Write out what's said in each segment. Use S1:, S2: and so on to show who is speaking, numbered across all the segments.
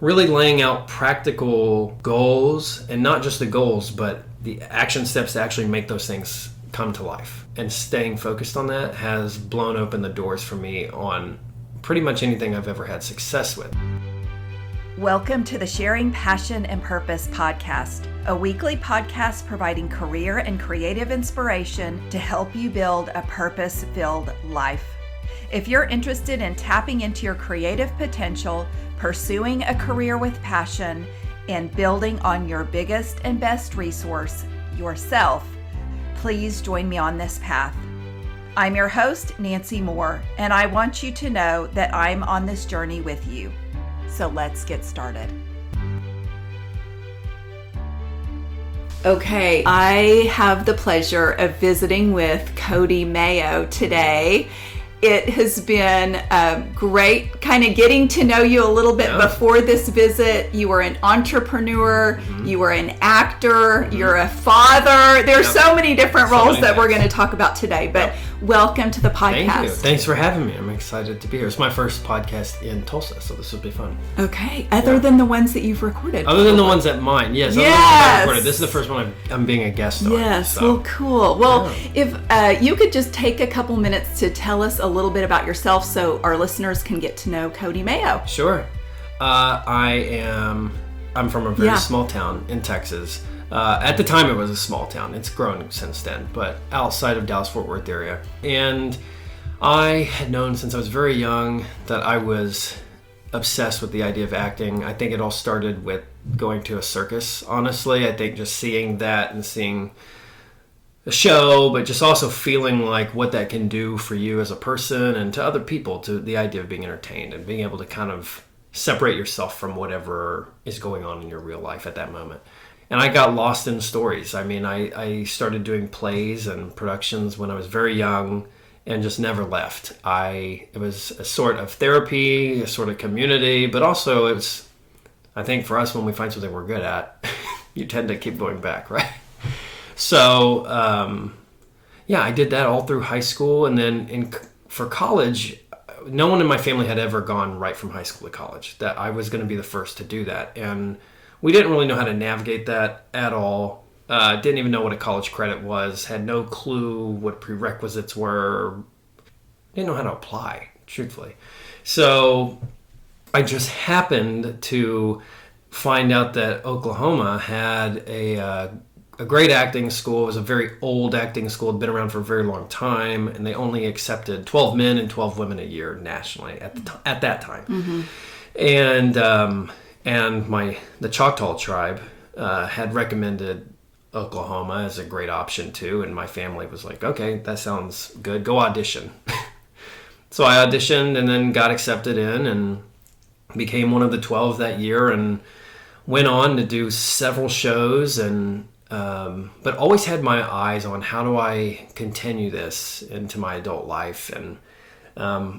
S1: really laying out practical goals, and not just the goals, but the action steps to actually make those things come to life. And staying focused on that has blown open the doors for me on pretty much anything I've ever had success with.
S2: Welcome to the Sharing Passion and Purpose podcast, a weekly podcast providing career and creative inspiration to help you build a purpose-filled life. If you're interested in tapping into your creative potential, pursuing a career with passion, and building on your biggest and best resource, yourself, please join me on this path. I'm your host, Nancy Moore, and I want you to know that I'm on this journey with you. So let's get started. Okay, I have the pleasure of visiting with Cody Mayo today. It has been great kind of getting to know you a little bit before this visit. You were an entrepreneur, you were an actor, you're a father. There's so many different roles that we're going to talk about today, but welcome to the podcast.
S1: Thank you. Thanks for having me. I'm excited to be here. It's my first podcast in Tulsa, so this will be fun.
S2: Okay, other than the ones that you've recorded.
S1: Other than the ones at mine, yes. Other than the ones I've recorded. This is the first one I'm being a guest on.
S2: Yes, so. Well, cool. Well, if you could just take a couple minutes to tell us a little bit about yourself so our listeners can get to know Cody Mayo.
S1: Sure. I'm from a very small town in Texas. At the time, it was a small town. It's grown since then, but outside of Dallas-Fort Worth area. And I had known since I was very young that I was obsessed with the idea of acting. I think it all started with going to a circus, honestly. I think just seeing that and seeing a show, but just also feeling like what that can do for you as a person and to other people, to the idea of being entertained and being able to kind of separate yourself from whatever is going on in your real life at that moment. And I got lost in stories. I mean, I started doing plays and productions when I was very young and just never left. It was a sort of therapy, a sort of community, but also it was, I think for us, when we find something we're good at, you tend to keep going back, right? So, I did that all through high school. And then for college, no one in my family had ever gone right from high school to college. That I was going to be the first to do that. And we didn't really know how to navigate that at all. Didn't even know what a college credit was. Had no clue what prerequisites were. Didn't know how to apply, truthfully. So I just happened to find out that Oklahoma had a great acting school. It was a very old acting school. It had been around for a very long time, and they only accepted 12 men and 12 women a year nationally at that time. Mm-hmm. And the Choctaw tribe had recommended Oklahoma as a great option too, and my family was like, okay, that sounds good. Go audition. So I auditioned and then got accepted in and became one of the 12 that year and went on to do several shows but always had my eyes on how do I continue this into my adult life. And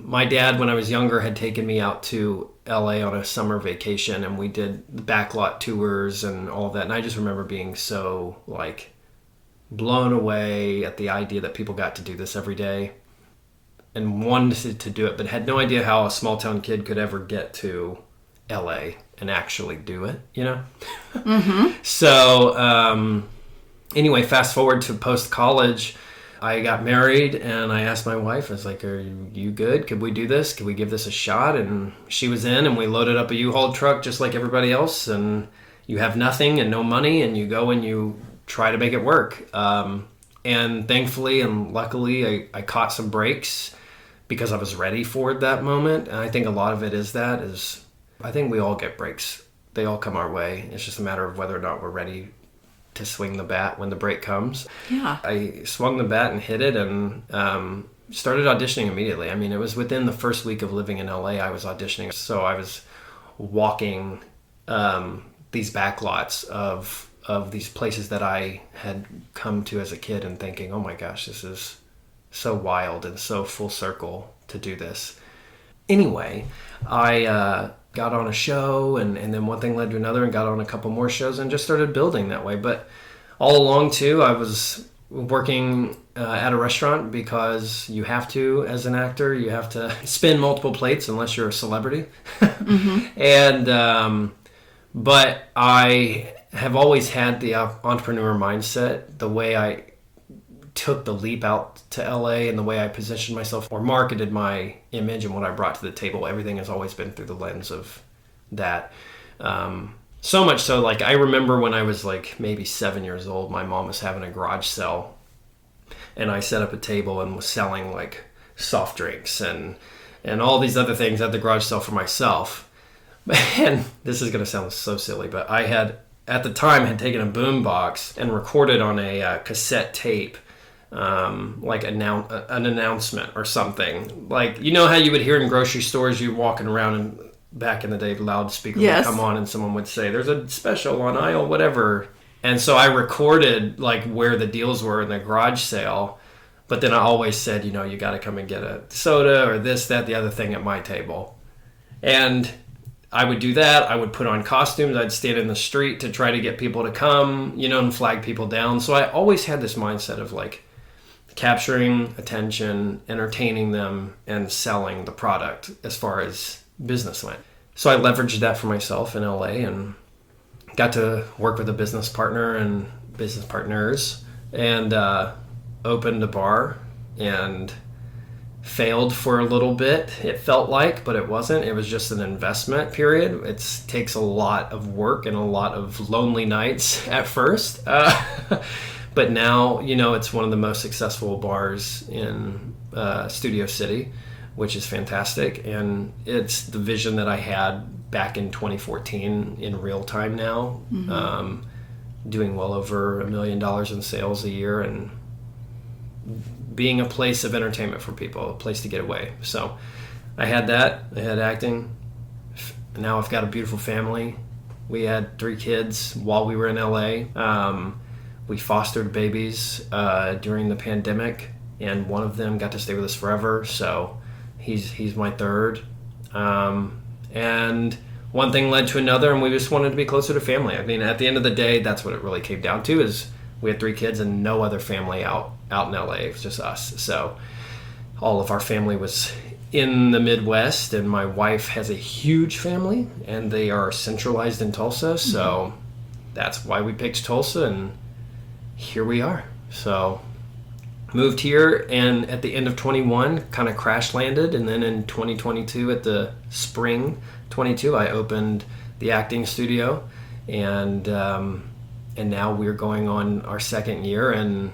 S1: my dad, when I was younger, had taken me out to LA on a summer vacation, and we did the backlot tours and all of that. And I just remember being so blown away at the idea that people got to do this every day and wanted to do it, but had no idea how a small town kid could ever get to LA and actually do it, you know? Mm-hmm. So anyway, fast forward to post-college, I got married and I asked my wife, I was like, are you good? Could we do this? Could we give this a shot? And she was in, and we loaded up a U-Haul truck just like everybody else, and you have nothing and no money, and you go and you try to make it work. And thankfully and luckily, I caught some breaks because I was ready for that moment. And I think a lot of it is I think we all get breaks. They all come our way. It's just a matter of whether or not we're ready to swing the bat when the break comes. Yeah. I swung the bat and hit it and started auditioning immediately. I mean, it was within the first week of living in LA, I was auditioning. So I was walking these backlots of these places that I had come to as a kid and thinking, oh my gosh, this is so wild and so full circle to do this. Anyway, I got on a show and then one thing led to another and got on a couple more shows and just started building that way. But all along too, I was working at a restaurant because you have to, as an actor, you have to spin multiple plates unless you're a celebrity. And but I have always had the entrepreneur mindset. The way I took the leap out to LA and the way I positioned myself or marketed my image and what I brought to the table, everything has always been through the lens of that. So much so, like, I remember when I was like maybe 7 years old, my mom was having a garage sale, and I set up a table and was selling like soft drinks and all these other things at the garage sale for myself. And this is going to sound so silly, but I had, at the time, had taken a boom box and recorded on a cassette tape like an announcement or something. Like, you know how you would hear in grocery stores, you walking around, and back in the day, loudspeaker would come on and someone would say, there's a special on aisle whatever. And so I recorded like where the deals were in the garage sale, but then I always said, you know, you got to come and get a soda or this, that, the other thing at my table. And I would do that. I would put on costumes. I'd stand in the street to try to get people to come, you know, and flag people down. So I always had this mindset of like capturing attention, entertaining them, and selling the product as far as business went. So I leveraged that for myself in LA and got to work with a business partner and business partners, and opened a bar and failed for a little bit, it felt like, but it wasn't. It was just an investment period. It takes a lot of work and a lot of lonely nights at first. But now, you know, it's one of the most successful bars in Studio City, which is fantastic. And it's the vision that I had back in 2014 in real time now, doing well over $1 million in sales a year and being a place of entertainment for people, a place to get away. So I had that. I had acting. Now I've got a beautiful family. We had 3 kids while we were in LA. We fostered babies during the pandemic, and one of them got to stay with us forever. So he's my third. And one thing led to another, and we just wanted to be closer to family. I mean, at the end of the day, that's what it really came down to, is we had 3 kids and no other family out in LA. It was just us. So all of our family was in the Midwest, and my wife has a huge family, and they are centralized in Tulsa. So that's why we picked Tulsa, and here we are. So moved here, and at the end of 21 kind of crash landed, and then in 2022, at the spring 22, I opened the acting studio, and now we're going on our 2nd year and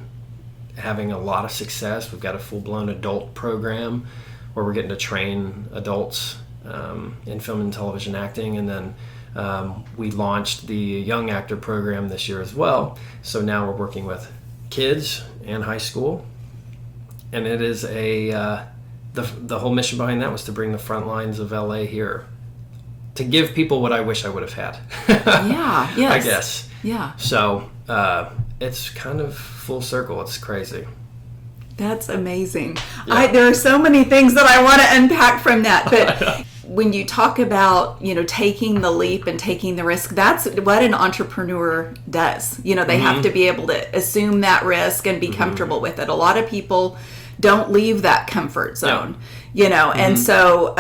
S1: having a lot of success. We've got a full-blown adult program where we're getting to train adults in film and television acting, and then we launched the young actor program this year as well. So now we're working with kids and high school, and it is the whole mission behind that was to bring the front lines of LA here, to give people what I wish I would have had.
S2: Yeah, yes.
S1: I guess.
S2: Yeah.
S1: So it's kind of full circle. It's crazy.
S2: That's amazing.
S1: Yeah.
S2: There are so many things that I want to unpack from that, but when you talk about, you know, taking the leap and taking the risk, that's what an entrepreneur does. You know, they have to be able to assume that risk and be comfortable with it. A lot of people don't leave that comfort zone, you know, and so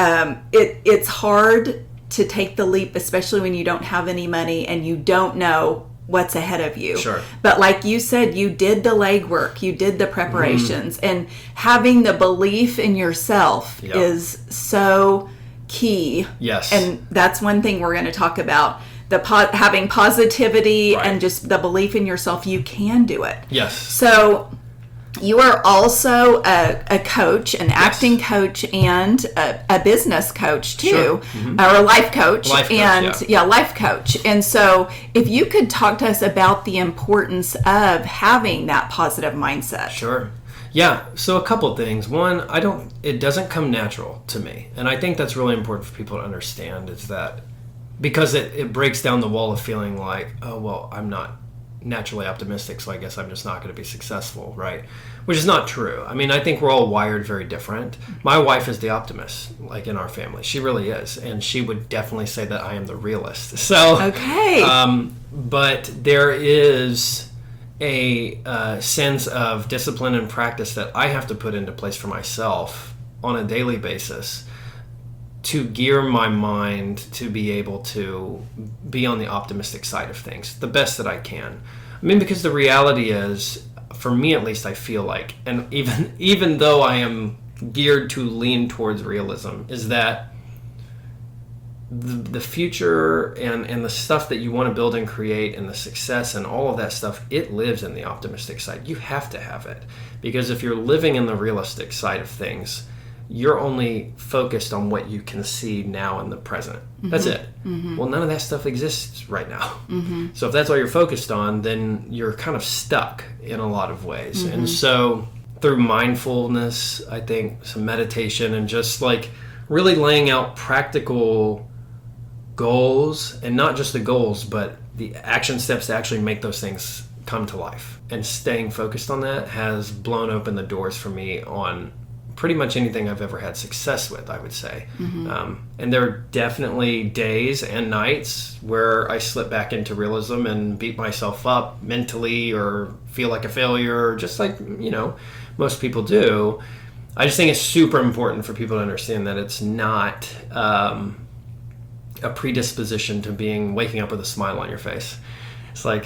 S2: it's hard to take the leap, especially when you don't have any money and you don't know what's ahead of you.
S1: Sure.
S2: But like you said, you did the legwork, you did the preparations, and having the belief in yourself is so key.
S1: Yes.
S2: And that's one thing we're going to talk about, having positivity and just the belief in yourself. You can do it.
S1: Yes.
S2: So you are also a coach, an acting coach, and a business coach too,
S1: Sure.
S2: or a life coach,
S1: Life coach,
S2: and life coach. And so, if you could talk to us about the importance of having that positive mindset.
S1: Sure. Yeah. So a couple of things. One, it doesn't come natural to me, and I think that's really important for people to understand. Is that because it breaks down the wall of feeling like, oh well, I'm not naturally optimistic, so I guess I'm just not going to be successful, right? Which is not true. I mean, I think we're all wired very different. My wife is the optimist, like in our family. She really is, and she would definitely say that I am the realist. So,
S2: okay.
S1: But there is a sense of discipline and practice that I have to put into place for myself on a daily basis to gear my mind to be able to be on the optimistic side of things the best that I can. I mean, because the reality is, for me at least, I feel like, and even though I am geared to lean towards realism, is that the future and the stuff that you want to build and create and the success and all of that stuff, it lives in the optimistic side. You have to have it, because if you're living in the realistic side of things, you're only focused on what you can see now in the present. That's it. Well, none of that stuff exists right now. So if that's all you're focused on, then you're kind of stuck in a lot of ways. And so through mindfulness, I think, some meditation, and just like really laying out practical goals, and not just the goals, but the action steps to actually make those things come to life. And staying focused on that has blown open the doors for me on pretty much anything I've ever had success with, I would say. And there are definitely days and nights where I slip back into realism and beat myself up mentally or feel like a failure, just like, most people do. I just think it's super important for people to understand that it's not a predisposition to waking up with a smile on your face. It's like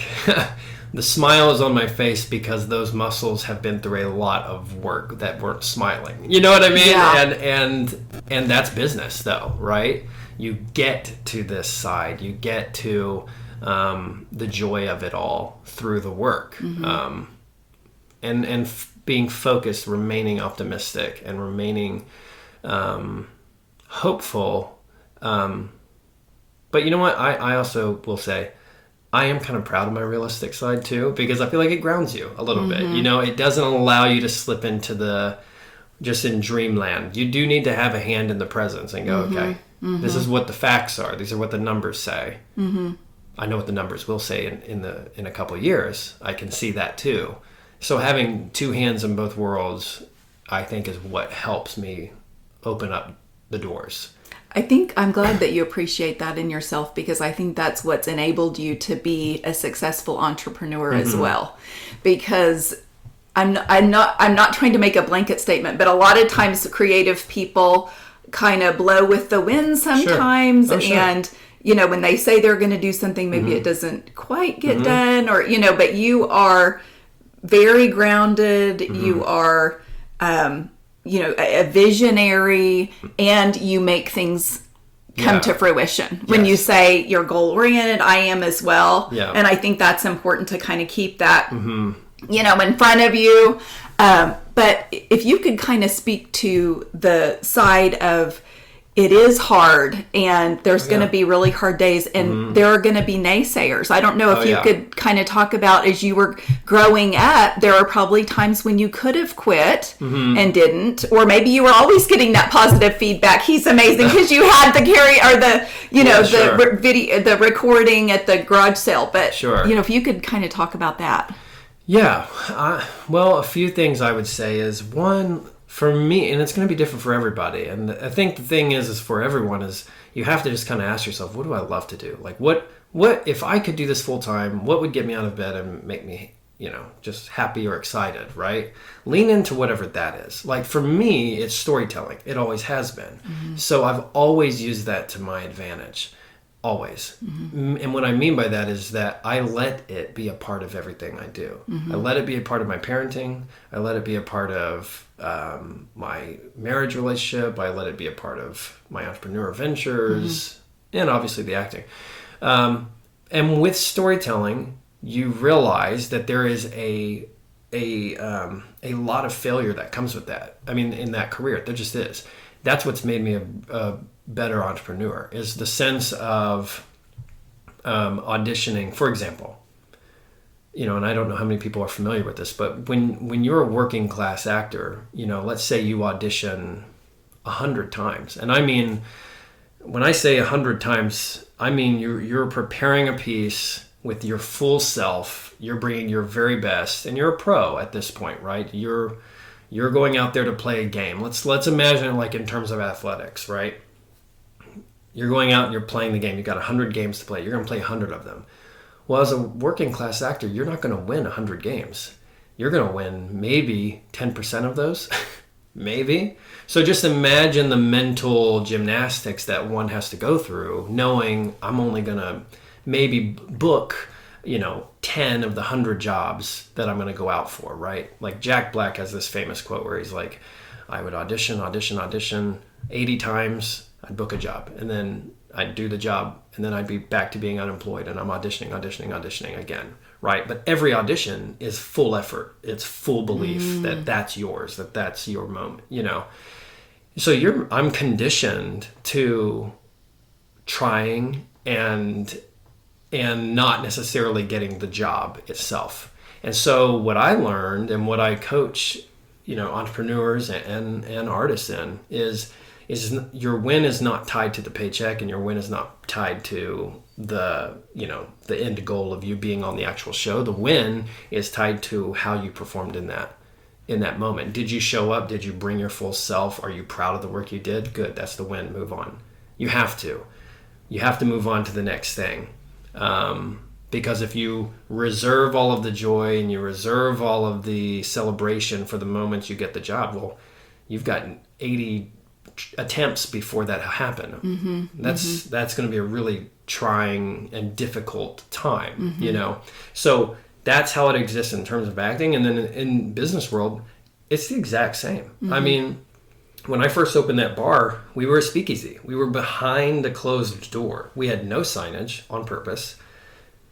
S1: the smile is on my face because those muscles have been through a lot of work that weren't smiling. You know what I mean? Yeah. And that's business, though, right? You get to this side. You get to the joy of it all through the work. And being focused, remaining optimistic, and remaining hopeful. But you know what? I also will say, I am kind of proud of my realistic side too, because I feel like it grounds you a little bit. It doesn't allow you to slip into just in dreamland. You do need to have a hand in the presence and go, okay, this is what the facts are. These are what the numbers say. I know what the numbers will say in a couple of years. I can see that too. So having two hands in both worlds, I think, is what helps me open up the doors.
S2: I think I'm glad that you appreciate that in yourself, because I think that's what's enabled you to be a successful entrepreneur as well. Because I'm not trying to make a blanket statement, but a lot of times creative people kind of blow with the wind sometimes. Sure. And, when they say they're going to do something, maybe it doesn't quite get done, or, but you are very grounded. You are, a visionary, and you make things come to fruition. When you say you're goal oriented, I am as well. Yeah. And I think that's important to kind of keep that, in front of you. But if you could kind of speak to the side of, it is hard, and there's going to be really hard days, and there are going to be naysayers. I don't know if you could kind of talk about, as you were growing up, there are probably times when you could have quit and didn't, or maybe you were always getting that positive feedback. He's amazing, because you had the the recording at the garage sale. But if you could kind of talk about that.
S1: Yeah. Well, a few things I would say is, one, for me, and it's going to be different for everybody, and I think the thing is for everyone, is you have to just kind of ask yourself, what do I love to do? Like, what if I could do this full time, what would get me out of bed and make me, just happy or excited, right? Lean into whatever that is. Like, for me, it's storytelling. It always has been. So I've always used that to my advantage. Always. And what I mean by that is that I let it be a part of everything I do. I let it be a part of my parenting. I let it be a part of my marriage relationship. I let it be a part of my entrepreneur ventures, and obviously the acting. And with storytelling, you realize that there is a lot of failure that comes with that. I mean, in that career, there just is. That's what's made me a better entrepreneur, is the sense of auditioning, for example. And I don't know how many people are familiar with this, but when you're a working class actor, let's say you audition 100 times. And I mean, when I say 100 times, I mean you're preparing a piece with your full self. You're bringing your very best, and you're a pro at this point, right? You're going out there to play a game. Let's imagine it like in terms of athletics, right? You're going out and you're playing the game. You've got 100 games to play. You're going to play 100 of them. Well, as a working class actor, you're not going to win 100 games. You're going to win maybe 10% of those, maybe. So just imagine the mental gymnastics that one has to go through, knowing I'm only going to maybe book, 10 of the 100 jobs that I'm going to go out for, right? Like Jack Black has this famous quote where he's like, I would audition 80 times, I'd book a job, and then I'd do the job, and then I'd be back to being unemployed, and I'm auditioning again, right? But every audition is full effort. It's full belief that that's yours, that that's your moment, So I'm conditioned to trying and not necessarily getting the job itself. And so what I learned and what I coach, entrepreneurs and artists in is your win is not tied to the paycheck, and your win is not tied to the end goal of you being on the actual show. The win is tied to how you performed in that moment. Did you show up? Did you bring your full self? Are you proud of the work you did? Good. That's the win. Move on. You have to move on to the next thing. Because if you reserve all of the joy and you reserve all of the celebration for the moment you get the job, well, you've got 80 attempts before that happen. That's going to be a really trying and difficult time, So that's how it exists in terms of acting. And then in business world, it's the exact same. I mean, when I first opened that bar, we were a speakeasy. We were behind a closed door. We had no signage on purpose,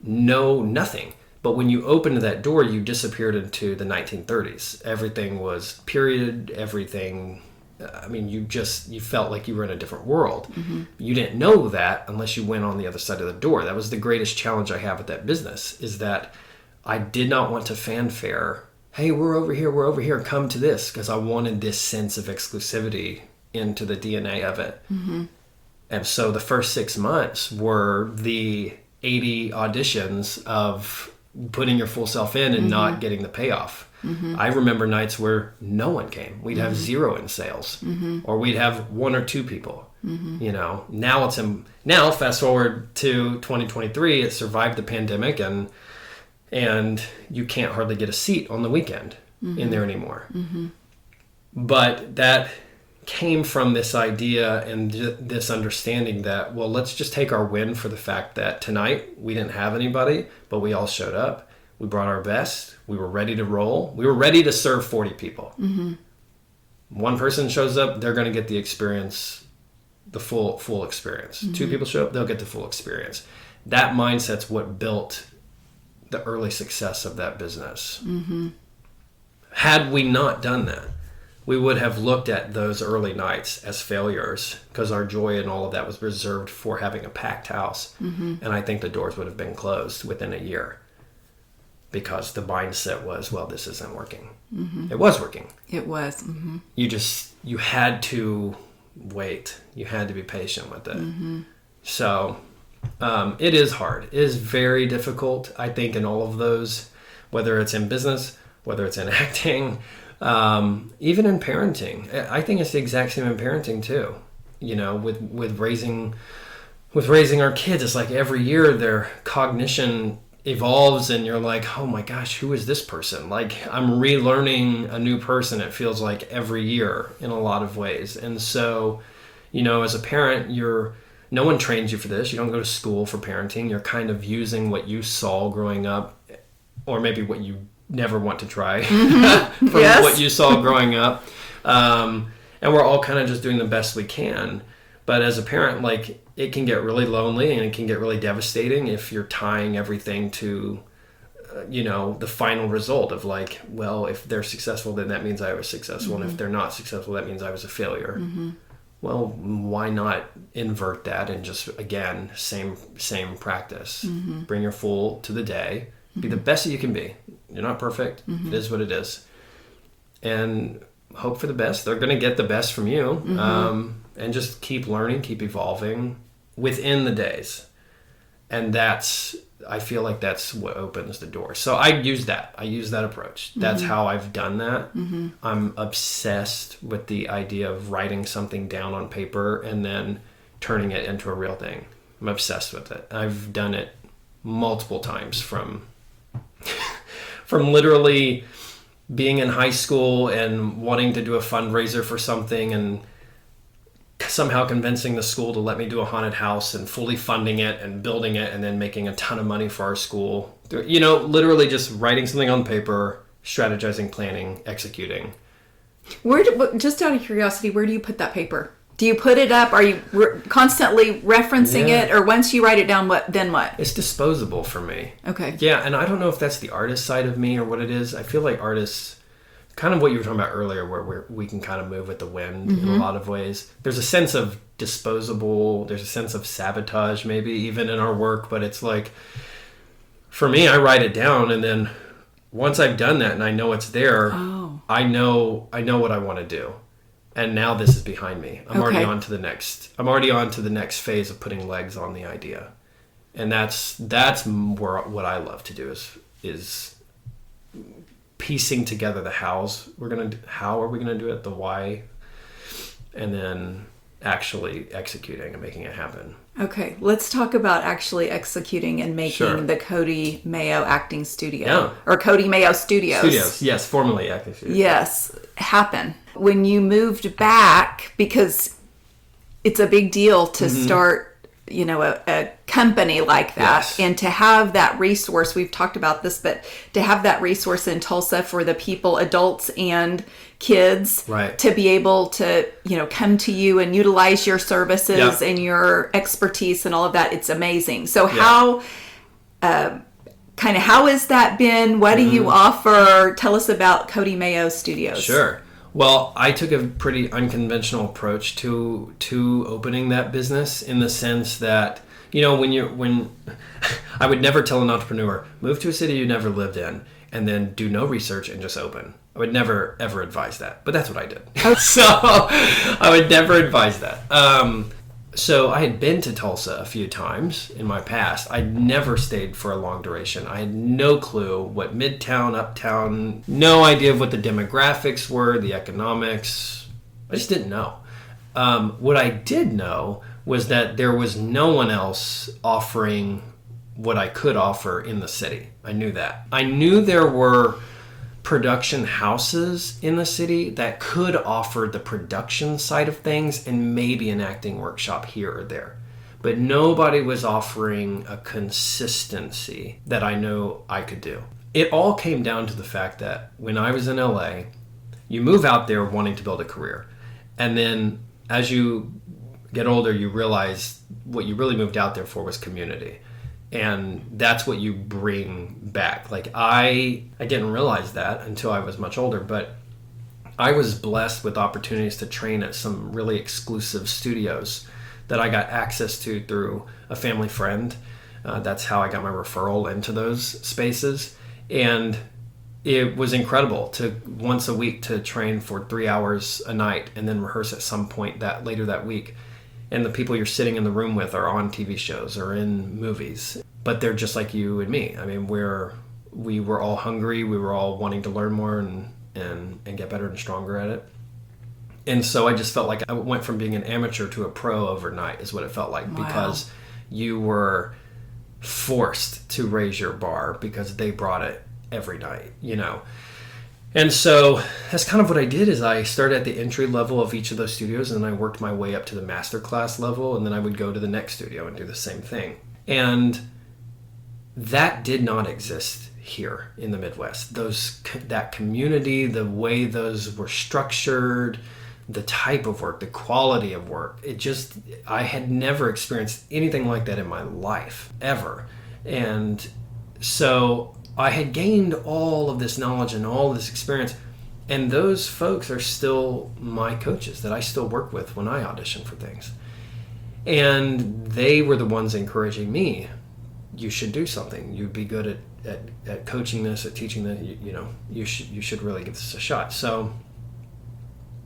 S1: nothing. But when you opened that door, you disappeared into the 1930s. Everything was period, everything. I mean, you felt like you were in a different world. You didn't know that unless you went on the other side of the door. That was the greatest challenge I have with that business, is that I did not want to fanfare, hey, we're over here, come to this, because I wanted this sense of exclusivity into the DNA of it. And so the first 6 months were the 80 auditions of putting your full self in and not getting the payoff. I remember nights where no one came. We'd have 0 in sales, or we'd have 1 or 2 people. Now fast forward to 2023, it survived the pandemic, and you can't hardly get a seat on the weekend in there anymore. But that came from this idea and this understanding that, well, let's just take our win for the fact that tonight we didn't have anybody, but we all showed up. We brought our best. We were ready to roll. We were ready to serve 40 people. One person shows up, they're going to get the experience, the full experience. 2 people show up, they'll get the full experience. That mindset's what built the early success of that business. Had we not done that, we would have looked at those early nights as failures, because our joy and all of that was reserved for having a packed house. And I think the doors would have been closed within a year, because the mindset was, well, this isn't working. It was working.
S2: It was.
S1: You had to wait. You had to be patient with it. So it is hard. It is very difficult, I think, in all of those, whether it's in business, whether it's in acting, even in parenting. I think it's the exact same in parenting too. With raising our kids, it's like every year their cognition evolves, and you're like, oh my gosh, who is this person? Like, I'm relearning a new person, it feels like, every year in a lot of ways. And so, as a parent, no one trains you for this. You don't go to school for parenting. You're kind of using what you saw growing up, or maybe what you never want to try from what you saw growing up. And we're all kind of just doing the best we can. But as a parent, like, it can get really lonely, and it can get really devastating if you're tying everything to, the final result of, like, well, if they're successful, then that means I was successful. And if they're not successful, that means I was a failure. Well, why not invert that and just, again, same practice. Bring your full to the day. Be the best that you can be. You're not perfect. It is what it is. And hope for the best. They're going to get the best from you. And just keep learning, keep evolving within the days. And I feel like that's what opens the door. So I use that approach. That's how I've done that. I'm obsessed with the idea of writing something down on paper and then turning it into a real thing. I'm obsessed with it. I've done it multiple times from literally being in high school and wanting to do a fundraiser for something and somehow convincing the school to let me do a haunted house and fully funding it and building it and then making a ton of money for our school. Literally just writing something on paper, strategizing, planning, executing.
S2: Just out of curiosity, where do you put that paper? Do you put it up? Are you constantly referencing it? Or once you write it down, then what?
S1: It's disposable for me.
S2: Okay.
S1: Yeah, and I don't know if that's the artist side of me or what it is. I feel like artists, kind of what you were talking about earlier, where we can kind of move with the wind in a lot of ways. There's a sense of disposable. There's a sense of sabotage maybe even in our work. But it's like, for me, I write it down, and then once I've done that and I know it's there, I know what I want to do. And now this is behind me. I'm already on to the next phase of putting legs on the idea. And that's what I love to do is piecing together the hows how are we gonna do it, the why, and then actually executing and making it happen.
S2: Okay, let's talk about actually executing and making the Cody Mayo acting studio or Cody Mayo Studios. Yes,
S1: formerly acting studios.
S2: Yes, happen. When you moved back, because it's a big deal to start, a company like that, and to have that resource. We've talked about this, but to have that resource in Tulsa for the people, adults and kids, to be able to, come to you and utilize your services and your expertise and all of that, it's amazing. So how has that been? What do you offer? Tell us about Cody Mayo Studios.
S1: Sure. Well, I took a pretty unconventional approach to opening that business, in the sense that, when I would never tell an entrepreneur, move to a city you never lived in and then do no research and just open. I would never ever advise that, but that's what I did. So I would never advise that. So I had been to Tulsa a few times in my past. I never stayed for a long duration. I had no clue what Midtown, Uptown, no idea of what the demographics were, the economics. I just didn't know. What I did know was that there was no one else offering what I could offer in the city. I knew that. I knew there were production houses in the city that could offer the production side of things and maybe an acting workshop here or there. But nobody was offering a consistency that I know I could do. It all came down to the fact that when I was in LA, you move out there wanting to build a career. And then as you get older, you realize what you really moved out there for was community. And that's what you bring back. Like I didn't realize that until I was much older, but I was blessed with opportunities to train at some really exclusive studios that I got access to through a family friend. That's how I got my referral into those spaces. And it was incredible to once a week to train for 3 hours a night and then rehearse at some point later that week. And the people you're sitting in the room with are on TV shows or in movies, but they're just like you and me. I mean, we were all hungry. We were all wanting to learn more and get better and stronger at it. And so I just felt like I went from being an amateur to a pro overnight is what it felt like. Wow. Because you were forced to raise your bar because they brought it every night, And so that's kind of what I did. Is I started at the entry level of each of those studios, and then I worked my way up to the masterclass level, and then I would go to the next studio and do the same thing. And that did not exist here in the Midwest. That community, the way those were structured, the type of work, the quality of work, I had never experienced anything like that in my life, ever. And so I had gained all of this knowledge and all this experience, and those folks are still my coaches that I still work with when I audition for things. And they were the ones encouraging me, you should do something. You'd be good at coaching this, at teaching this, you should really give this a shot. So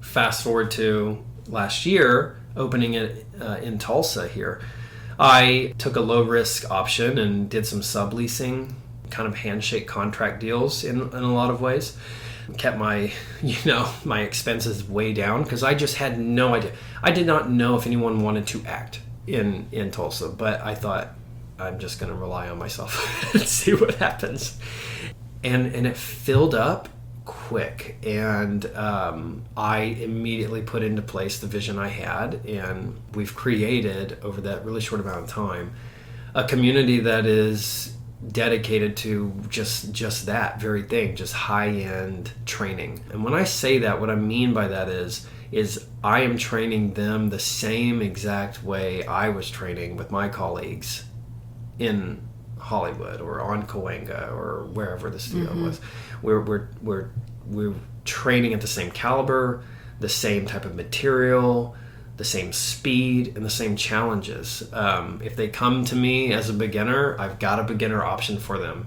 S1: fast forward to last year, opening it in Tulsa here, I took a low risk option and did some subleasing, kind of handshake contract deals in a lot of ways. Kept my expenses way down because I just had no idea. I did not know if anyone wanted to act in Tulsa, but I thought I'm just going to rely on myself and see what happens. And it filled up quick, and I immediately put into place the vision I had, and we've created over that really short amount of time a community that is dedicated to just that very thing, just high-end training. And when I say that, what I mean by that is I am training them the same exact way I was training with my colleagues in Hollywood or on Cahuenga or wherever the studio was. We're training at the same caliber, the same type of material, the same speed, and the same challenges. If they come to me as a beginner, I've got a beginner option for them.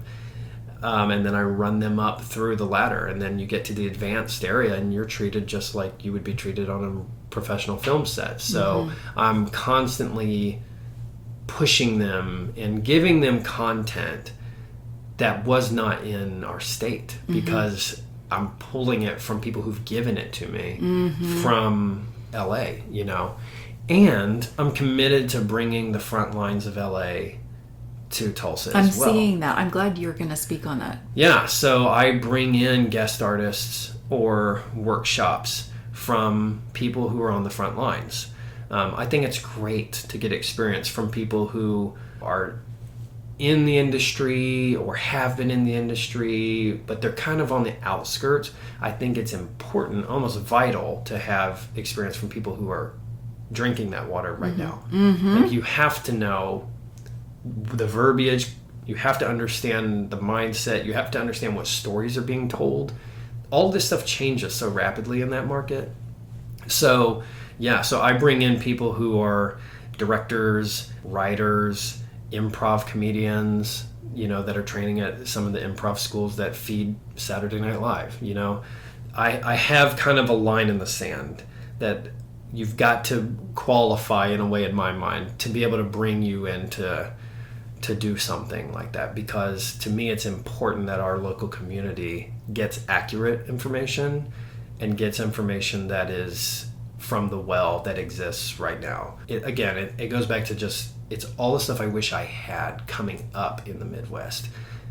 S1: And then I run them up through the ladder, and then you get to the advanced area and you're treated just like you would be treated on a professional film set. So I'm constantly pushing them and giving them content that was not in our state, because I'm pulling it from people who've given it to me from LA, and I'm committed to bringing the front lines of LA to Tulsa as well.
S2: I'm seeing that. I'm glad you're going to speak on that.
S1: Yeah, so I bring in guest artists or workshops from people who are on the front lines. I think it's great to get experience from people who are in the industry or have been in the industry, but they're kind of on the outskirts. I think it's important, almost vital, to have experience from people who are drinking that water right now. Like, you have to know the verbiage, you have to understand the mindset, you have to understand what stories are being told. All this stuff changes so rapidly in that market. So I bring in people who are directors, writers, improv comedians, that are training at some of the improv schools that feed Saturday Night Live. I have kind of a line in the sand that you've got to qualify in a way, in my mind, to be able to bring you in to do something like that, because to me it's important that our local community gets accurate information and gets information that is from the well that exists right now. It goes back to just, it's all the stuff I wish I had coming up in the Midwest.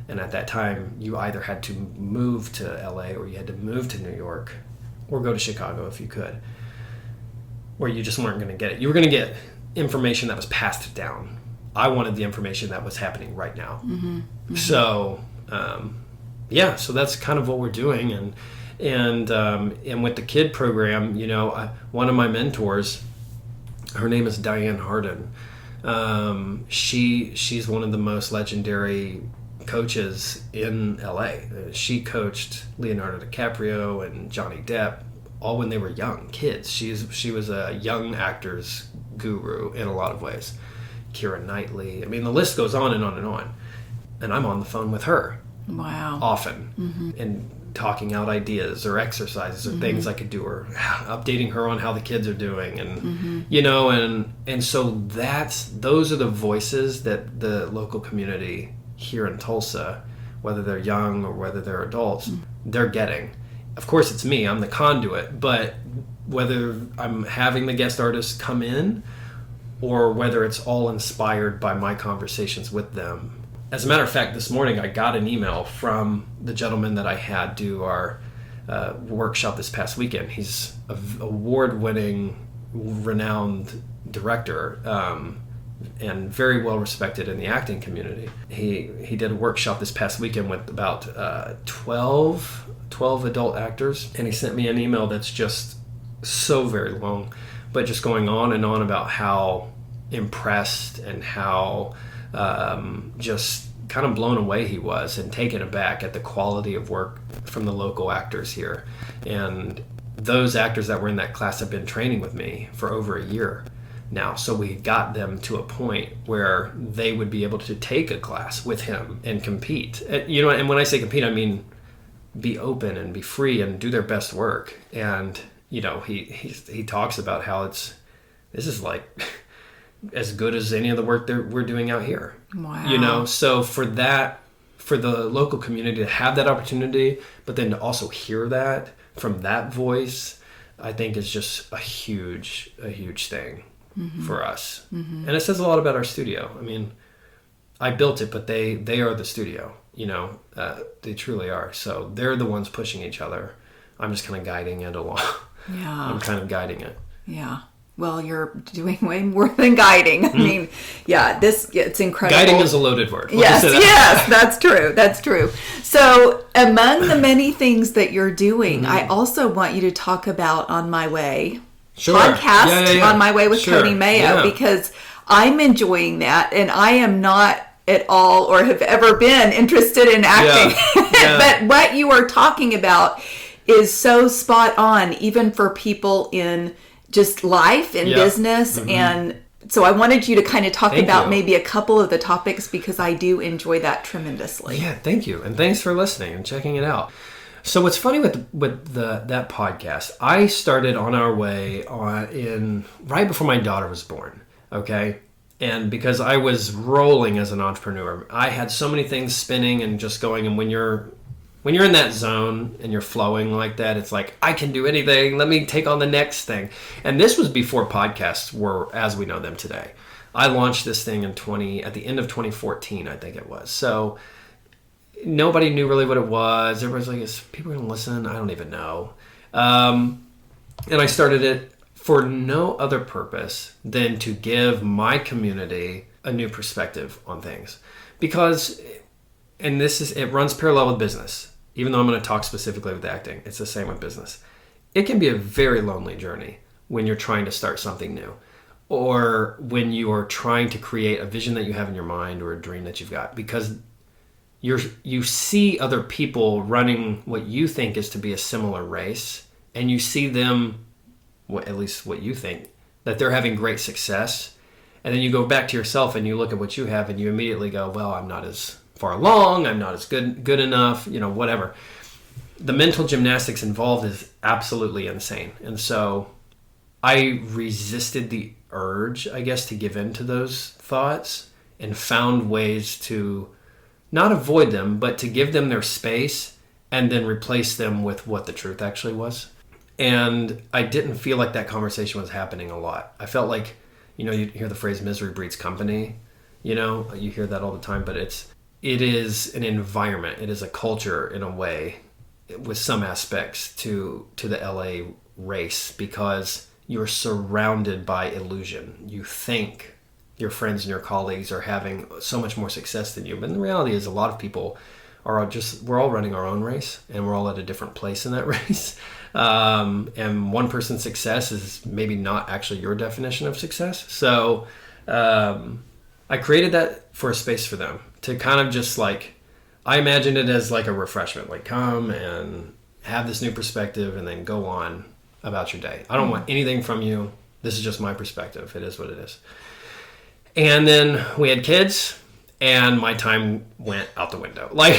S1: And at that time, you either had to move to LA or you had to move to New York or go to Chicago if you could, or you just weren't going to get it. You were going to get information that was passed down. I wanted the information that was happening right now. So, so that's kind of what we're doing. And with the kid program, one of my mentors, her name is Diane Harden. She's one of the most legendary coaches in LA. She coached Leonardo DiCaprio and Johnny Depp all when they were young kids. She was a young actor's guru in a lot of ways. Keira Knightley. I mean, the list goes on and on and on. And I'm on the phone with her. Wow. Often. And talking out ideas or exercises or things I could do, or updating her on how the kids are doing, and and so those are the voices that the local community here in Tulsa, whether they're young or whether they're adults, they're getting. Of course, it's me, I'm the conduit, but whether I'm having the guest artists come in or whether it's all inspired by my conversations with them. As a matter of fact, this morning I got an email from the gentleman that I had do our workshop this past weekend. He's an award-winning, renowned director, and very well respected in the acting community. He did a workshop this past weekend with about 12 adult actors, and he sent me an email that's just so very long, but just going on and on about how impressed and how just kind of blown away he was and taken aback at the quality of work from the local actors here. And those actors that were in that class have been training with me for over a year now. So we got them to a point where they would be able to take a class with him and compete. And when I say compete, I mean be open and be free and do their best work. And he talks about how this is like as good as any of the work we're doing out here. Wow. So for the local community to have that opportunity, but then to also hear that from that voice, I think is just a huge thing for us. And it says a lot about our studio. I mean, I built it, but they are the studio, they truly are. So they're the ones pushing each other. I'm just kind of guiding it along.
S2: Yeah.
S1: I'm kind of guiding it.
S2: Yeah. Well, you're doing way more than guiding. I mean, it's incredible.
S1: Guiding is a loaded word.
S2: Yes, that's true. That's true. So among the many things that you're doing, I also want you to talk about On My Way podcast, On My Way with Cody Mayo, because I'm enjoying that, and I am not at all or have ever been interested in acting. But what you are talking about is so spot on, even for people in just life and business. And so I wanted you to kind of talk about maybe a couple of the topics, because I do enjoy that tremendously.
S1: Yeah, thank you. And thanks for listening and checking it out. So what's funny with that podcast, I started On Our Way right before my daughter was born, okay? And because I was rolling as an entrepreneur, I had so many things spinning and just going, and when you're in that zone and you're flowing like that, it's like, I can do anything. Let me take on the next thing. And this was before podcasts were as we know them today. I launched this thing at the end of 2014, I think it was. So nobody knew really what it was. Everybody's like, is people going to listen? I don't even know. And I started it for no other purpose than to give my community a new perspective on things. Because, and it runs parallel with business. Even though I'm going to talk specifically with acting, it's the same with business. It can be a very lonely journey when you're trying to start something new, or when you are trying to create a vision that you have in your mind or a dream that you've got, because you see other people running what you think is to be a similar race, and you see them, at least what you think, that they're having great success, and then you go back to yourself and you look at what you have and you immediately go, well, I'm not as far along, I'm not as good enough, whatever. The mental gymnastics involved is absolutely insane. And so I resisted the urge, I guess, to give in to those thoughts, and found ways to not avoid them, but to give them their space and then replace them with what the truth actually was. And I didn't feel like that conversation was happening a lot. I felt like, you hear the phrase misery breeds company, you hear that all the time, but it is an environment. It is a culture in a way, with some aspects to the LA race, because you're surrounded by illusion. You think your friends and your colleagues are having so much more success than you. But the reality is, a lot of people we're all running our own race, and we're all at a different place in that race. And one person's success is maybe not actually your definition of success. So I created that for a space for them to kind of just I imagined it as like a refreshment, like come and have this new perspective and then go on about your day. I don't want anything from you. This is just my perspective. It is what it is. And then we had kids, and my time went out the window.
S2: I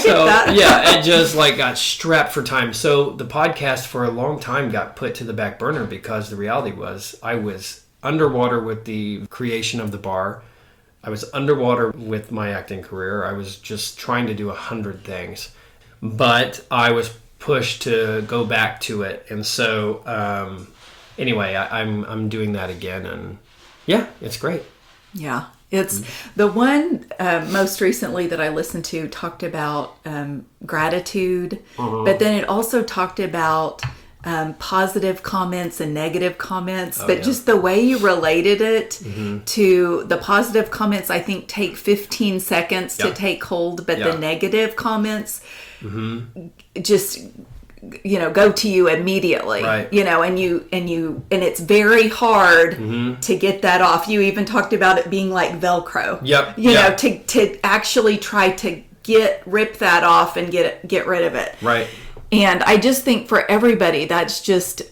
S2: get that.
S1: Yeah, it just got strapped for time. So the podcast for a long time got put to the back burner, because the reality was I was underwater with the creation of the bar. I was underwater with my acting career. I was just trying to do 100 things, but I was pushed to go back to it. And so anyway, I'm doing that again, and yeah, it's great.
S2: Yeah. It's the one most recently that I listened to talked about gratitude, but then it also talked about positive comments and negative comments, just the way you related it to the positive comments, I think take 15 seconds to take hold, but the negative comments just go to you immediately,
S1: right.
S2: and it's very hard to get that off. You even talked about it being like Velcro, to actually try to rip that off and get rid of it.
S1: Right.
S2: And I just think for everybody, that's just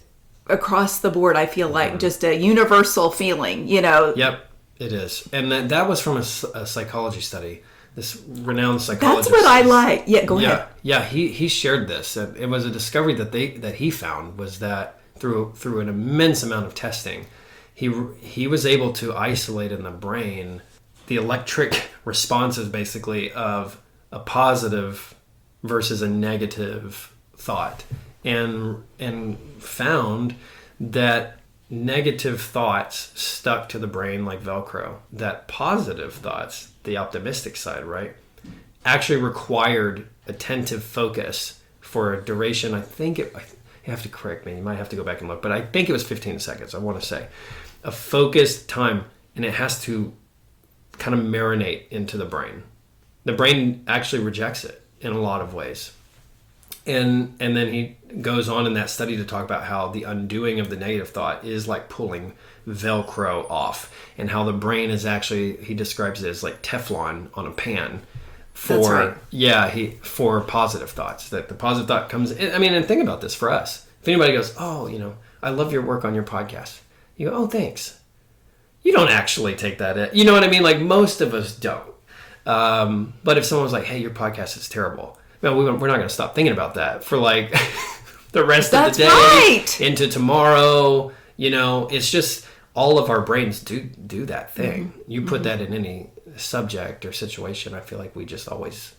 S2: across the board, I feel like just a universal feeling,
S1: Yep, it is. And that was from a psychology study. This renowned psychologist.
S2: That's what I like. Yeah, go ahead.
S1: Yeah, he shared this. It was a discovery that he found, was that through an immense amount of testing, he was able to isolate in the brain the electric responses, basically, of a positive versus a negative thought, and found that negative thoughts stuck to the brain like Velcro, that positive thoughts, the optimistic side, right, actually required attentive focus for a duration. You have to correct me, you might have to go back and look, but I think it was 15 seconds, I want to say. A focused time, and it has to kind of marinate into the brain. The brain actually rejects it in a lot of ways. And then he goes on in that study to talk about how the undoing of the negative thought is like pulling Velcro off, and how the brain is actually, he describes it as like Teflon on a pan for for positive thoughts. That the positive thought comes in. I mean, and think about this for us. If anybody goes, oh, I love your work on your podcast. You go, oh, thanks. You don't actually take that in. You know what I mean? Like most of us don't. But if someone was like, hey, your podcast is terrible. No, we're not going to stop thinking about that for like the rest of the day.
S2: Right.
S1: Into tomorrow. It's just all of our brains do that thing. Mm-hmm. You put that in any subject or situation, I feel like we just always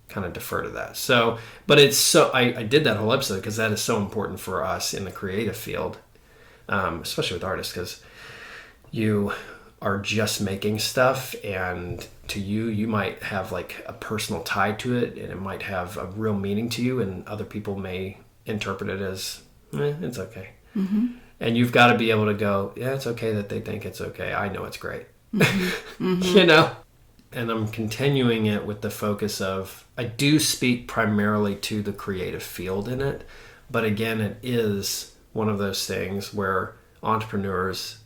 S1: kind of defer to that. So, but it's so, I did that whole episode because that is so important for us in the creative field, especially with artists, because you are just making stuff, and to you might have like a personal tie to it, and it might have a real meaning to you, and other people may interpret it as it's okay. Mm-hmm. And you've got to be able to go, yeah, it's okay that they think it's okay, I know it's great. Mm-hmm. Mm-hmm. And I'm continuing it with the focus of, I do speak primarily to the creative field in it, but again, it is one of those things where entrepreneurs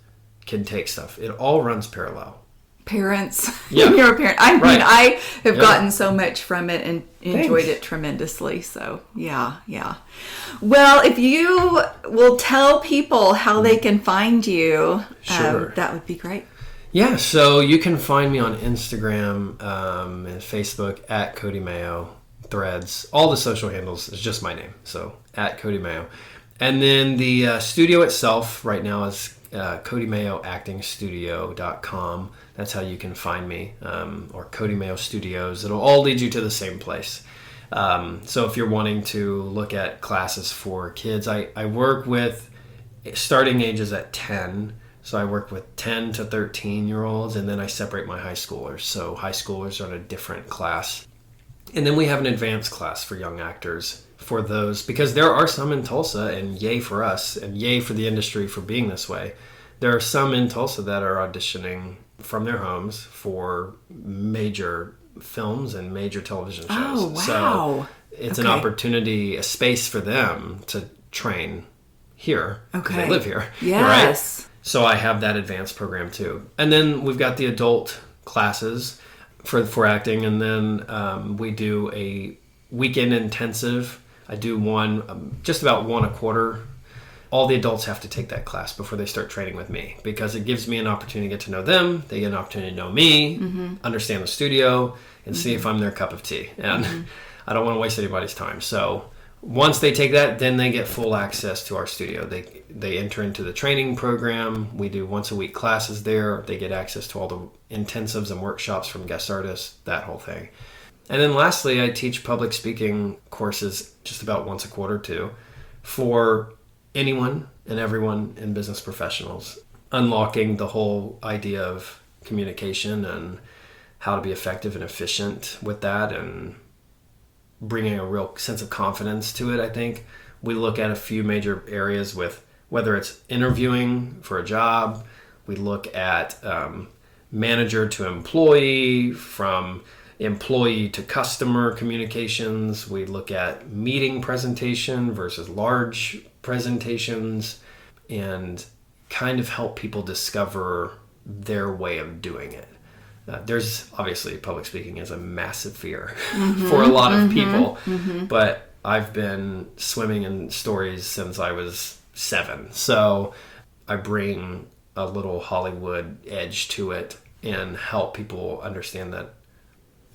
S1: can take stuff. It all runs parallel.
S2: Parents.
S1: Yeah.
S2: You're a parent. I mean, I have gotten so much from it and enjoyed it tremendously. So, yeah. Well, if you will tell people how they can find you,
S1: sure.
S2: That would be great.
S1: Yeah, so you can find me on Instagram and Facebook at Cody Mayo, Threads. All the social handles is just my name, so at Cody Mayo. And then the studio itself right now is CodyMayoActingStudio.com. That's how you can find me, or Cody Mayo Studios. It'll all lead you to the same place. So if you're wanting to look at classes for kids, I work with starting ages at 10. So I work with 10 to 13-year-olds, and then I separate my high schoolers. So high schoolers are in a different class. And then we have an advanced class for young actors for those, because there are some in Tulsa, and yay for us, and yay for the industry for being this way. There are some in Tulsa that are auditioning from their homes for major films and major television shows.
S2: Oh, wow.
S1: So it's an opportunity, a space for them to train here. Okay. They live here.
S2: Yes.
S1: Right? So I have that advanced program too. And then we've got the adult classes for acting, and then we do a weekend intensive. I do one, just about one a quarter. All the adults have to take that class before they start training with me, because it gives me an opportunity to get to know them. They get an opportunity to know me, understand the studio, and see if I'm their cup of tea. And I don't want to waste anybody's time. So once they take that, then they get full access to our studio. They enter into the training program. We do once a week classes there. They get access to all the intensives and workshops from guest artists, that whole thing. And then lastly, I teach public speaking courses just about once a quarter too, for anyone and everyone in business professionals, unlocking the whole idea of communication and how to be effective and efficient with that, and bringing a real sense of confidence to it. I think we look at a few major areas with whether it's interviewing for a job, we look at manager to employee, from employee to customer communications. We look at meeting presentation versus large presentations, and kind of help people discover their way of doing it. There's obviously, public speaking is a massive fear for a lot of people, but I've been swimming in stories since I was 7. So I bring a little Hollywood edge to it and help people understand that,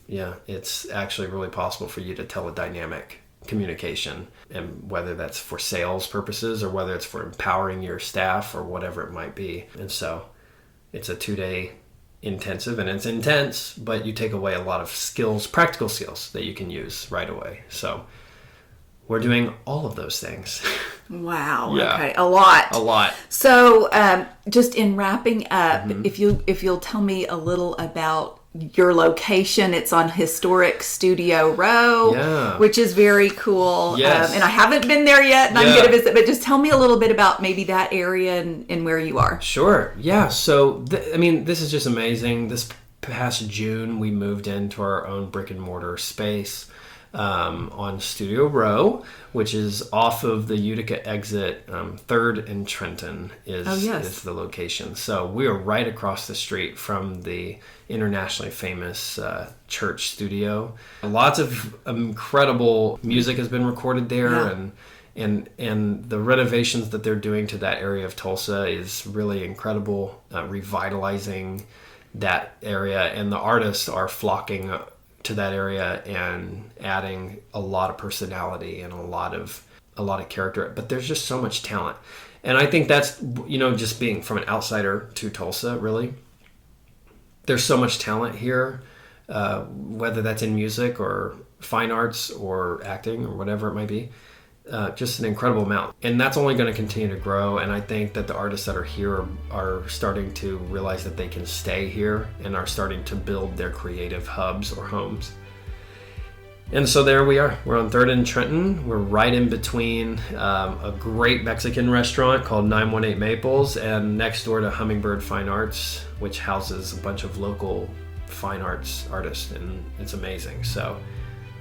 S1: yeah, it's actually really possible for you to tell a dynamic communication, and whether that's for sales purposes or whether it's for empowering your staff or whatever it might be. And so it's a 2-day intensive, and it's intense, but you take away a lot of skills, practical skills that you can use right away. So we're doing all of those things.
S2: Wow.
S1: Yeah.
S2: Okay. A lot.
S1: A lot.
S2: So, just in wrapping up, if you'll tell me a little about your location. It's on historic Studio Row, which is very cool.
S1: Yes.
S2: And I haven't been there yet, and I'm going to visit. But just tell me a little bit about maybe that area and where you are.
S1: Sure. Yeah. So, this is just amazing. This past June, we moved into our own brick and mortar space on Studio Row, which is off of the Utica exit. 3rd and Trenton is the location. So we are right across the street from the internationally famous church studio. Lots of incredible music has been recorded there, and the renovations that they're doing to that area of Tulsa is really incredible, revitalizing that area, and the artists are flocking to that area and adding a lot of personality and a lot of character. But there's just so much talent, and I think that's, just being from an outsider to Tulsa, really, there's so much talent here, whether that's in music or fine arts or acting or whatever it might be. Just an incredible amount, and that's only going to continue to grow. And I think that the artists that are here are starting to realize that they can stay here and are starting to build their creative hubs or homes. And so there we are. We're on 3rd and Trenton. We're right in between a great Mexican restaurant called 918 Maples and next door to Hummingbird Fine Arts, which houses a bunch of local fine arts artists, and it's amazing. So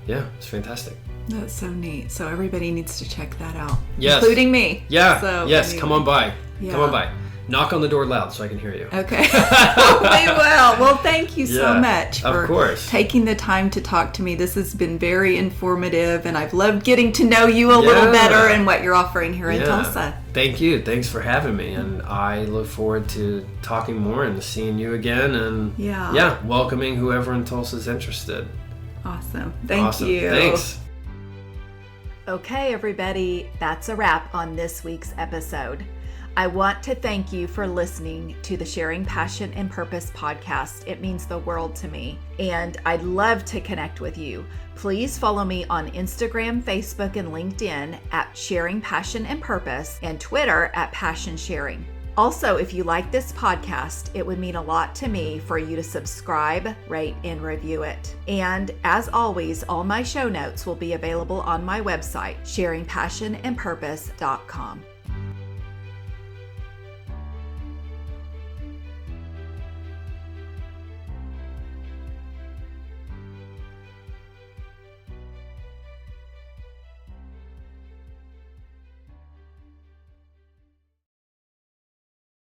S1: yeah, it's fantastic.
S2: That's so neat. So everybody needs to check that out.
S1: Yes.
S2: Including me.
S1: Yeah.
S2: So,
S1: yes. Come on by.
S2: Yeah.
S1: Come on by. Knock on the door loud so I can hear you.
S2: Okay. We will. Well, thank you so much for taking the time to talk to me. This has been very informative, and I've loved getting to know you a little better and what you're offering here in Tulsa.
S1: Thank you. Thanks for having me. And I look forward to talking more and seeing you again, and welcoming whoever in Tulsa is interested.
S2: Awesome. Thank you.
S1: Thanks.
S2: Okay, everybody, that's a wrap on this week's episode. I want to thank you for listening to the Sharing Passion and Purpose podcast. It means the world to me, and I'd love to connect with you. Please follow me on Instagram, Facebook, and LinkedIn at Sharing Passion and Purpose, and Twitter at Passion Sharing. Also, if you like this podcast, it would mean a lot to me for you to subscribe, rate, and review it. And as always, all my show notes will be available on my website, sharingpassionandpurpose.com.